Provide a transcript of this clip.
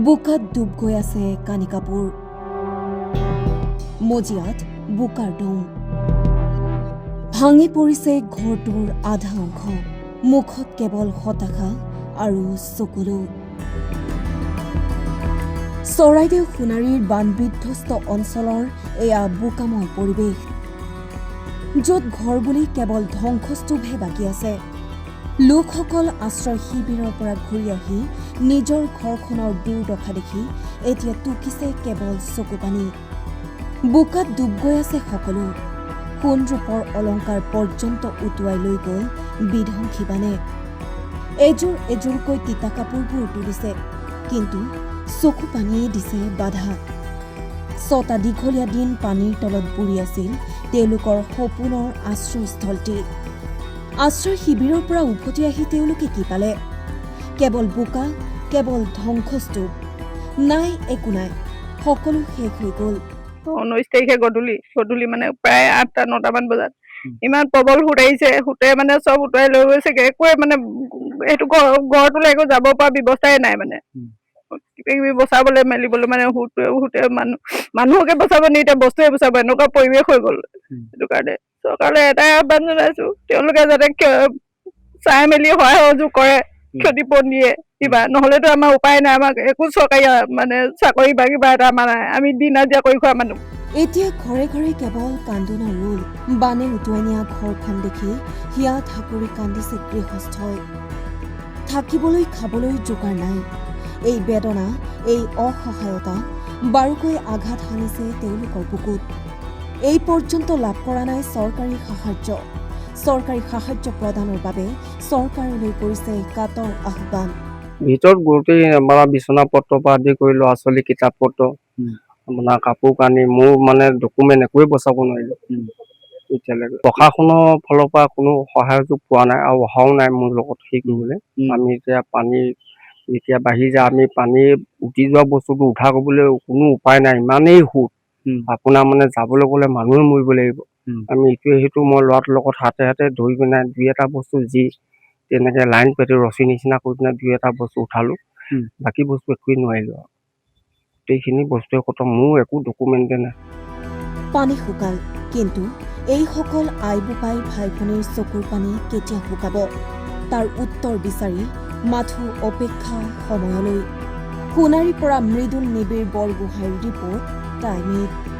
বোকাত ডুব গৈ আছে কানিকাপুৰ মজিয়াত বোকাৰ দম ভাঙি পৰিছে ঘৰটোৰ আধা অংশ মুখত কেৱল হতাশা আৰু চকুলো চৰাইদেউ সোণাৰীৰ বানবিধ্বস্ত অঞ্চলৰ এয়া বোকাময় পৰিৱেশ য'ত ঘৰ বুলি কেৱল ধ্বংসস্তূপহে বাকী আছে লোকসকল আশ্ৰয় শিবিৰৰ পৰা ঘূৰি আহি নিজৰ ঘৰখনৰ দুৰ্দশা দেখি এতিয়া টুকিছে কেৱল চকুপানী বোকাত ডুব গৈ আছে সকলো সোণ ৰূপৰ অলংকাৰ পৰ্যন্ত উটুৱাই লৈ গ'ল বিধ্বংসী বানে এযোৰ এযোৰকৈ তিতা কাপোৰবোৰ তুলিছে কিন্তু চকুপানীয়ে দিছে বাধা 6টা দীঘলীয়া দিন পানীৰ তলত বুৰি আছিল তেওঁলোকৰ সপোনৰ আশ্ৰয়স্থলটি আশ্ৰয় শিবিৰৰ পৰা উভতি আহি তেওঁলোকে কি পালে কেৱল বোকা কেৱল ধ্বংসস্তূপ নাই একো নাই সকলো শেষ হৈ গ'ল 19 তাৰিখে গধূলি মানে প্ৰায় 8টা 9টা মান বজাত ইমান প্ৰবল সুত আহিছে সুতে মানে চব উটুৱাই লৈ গৈছেগে একোৱে মানে সেইটো ঘৰটোলৈ একো যাব পৰা ব্যৱস্থাই নাই মানে কিবা বচাবলৈ মেলিবলৈ মানে সুতে মানুহকে বচাব নি এতিয়া বস্তুৱে বচাব এনেকুৱা পৰিৱেশ হৈ গ'ল সেইটো কাৰণে চৰকাৰলৈ এটাই আহ্বান জনাইছো তেওঁলোকে যাতে চাই মেলি সহায় সহযোগ কৰে ক্ষতিপূৰণ দিয়ে কিবা নহ'লেতো আমাৰ উপায় নাই আমাক একো চৰকাৰী মানে চাকৰি বা কিবা এটা আমাৰ নাই আমি দিন হাজিৰা কৰি খোৱা মানুহ এতিয়া ঘৰে ঘৰে কেৱল কান্দোনৰ ৰোল বানে উটুৱাই নিয়া ঘৰখন দেখি হিয়া ঠাকুৰি কান্দিছে গৃহস্থই থাকিবলৈ খাবলৈ যোগাৰ নাই এই বেদনা এই অসহায়তা বাৰুকৈ আঘাত হানিছে তেওঁলোকৰ বুকুত এই পৰ্যন্ত লাভ কৰা নাই চৰকাৰী সাহায্য প্ৰদানৰ বাবে চৰকাৰলৈ কৰিছে কাতৰ আহ্বান ভিতৰত গোটেই আমাৰ বিচনা পত্ৰ পৰা আদি কৰি ল'ৰা ছোৱালী কিতাপ পত্ৰ আপোনাৰ কাপোৰ কানি মোৰ মানে ডকুমেণ্ট একোৱে বচাব নোৱাৰিলোঁ এতিয়ালৈকে প্ৰশাসনৰ ফালৰ পৰা কোনো সহায়যোগ পোৱা নাই আৰু অহাও নাই মোৰ লগত সেই কৰিবলৈ আমি এতিয়া পানী যেতিয়া বাঢ়ি যায় আমি পানী উটি যোৱা বস্তুটো উদ্ধাৰ কৰিবলৈ কোনো উপায় নাই ইমানেই সুত আপোনাৰ মানে যাবলৈ গ'লে মানুহে মৰিব লাগিব আমি ইটোৱে সিটো মই ল'ৰাটোৰ লগত হাতে হাতে ধৰি পিনে দুই এটা বস্তু যি তেনেকৈ লাইন পাতি ৰছী নিচিনা কৰি পিনে দুই এটা বস্তু উঠালোঁ বাকী বস্তু একোৱেই নোৱাৰিলোঁ আৰু গোটেইখিনি বস্তুৱে খতম মোৰ একো ডকুমেণ্টে নাই পানী শুকাল কিন্তু এইসকল আই বোপাই ভাই ভনীৰ চকুৰ পানী কেতিয়া শুকাব তাৰ উত্তৰ বিচাৰি মাথো অপেক্ষা সময়লৈ সোণাৰীৰ পৰা মৃদুল নিবিড় বৰগোহাঁইৰ ৰিপৰ্ট টাইম 8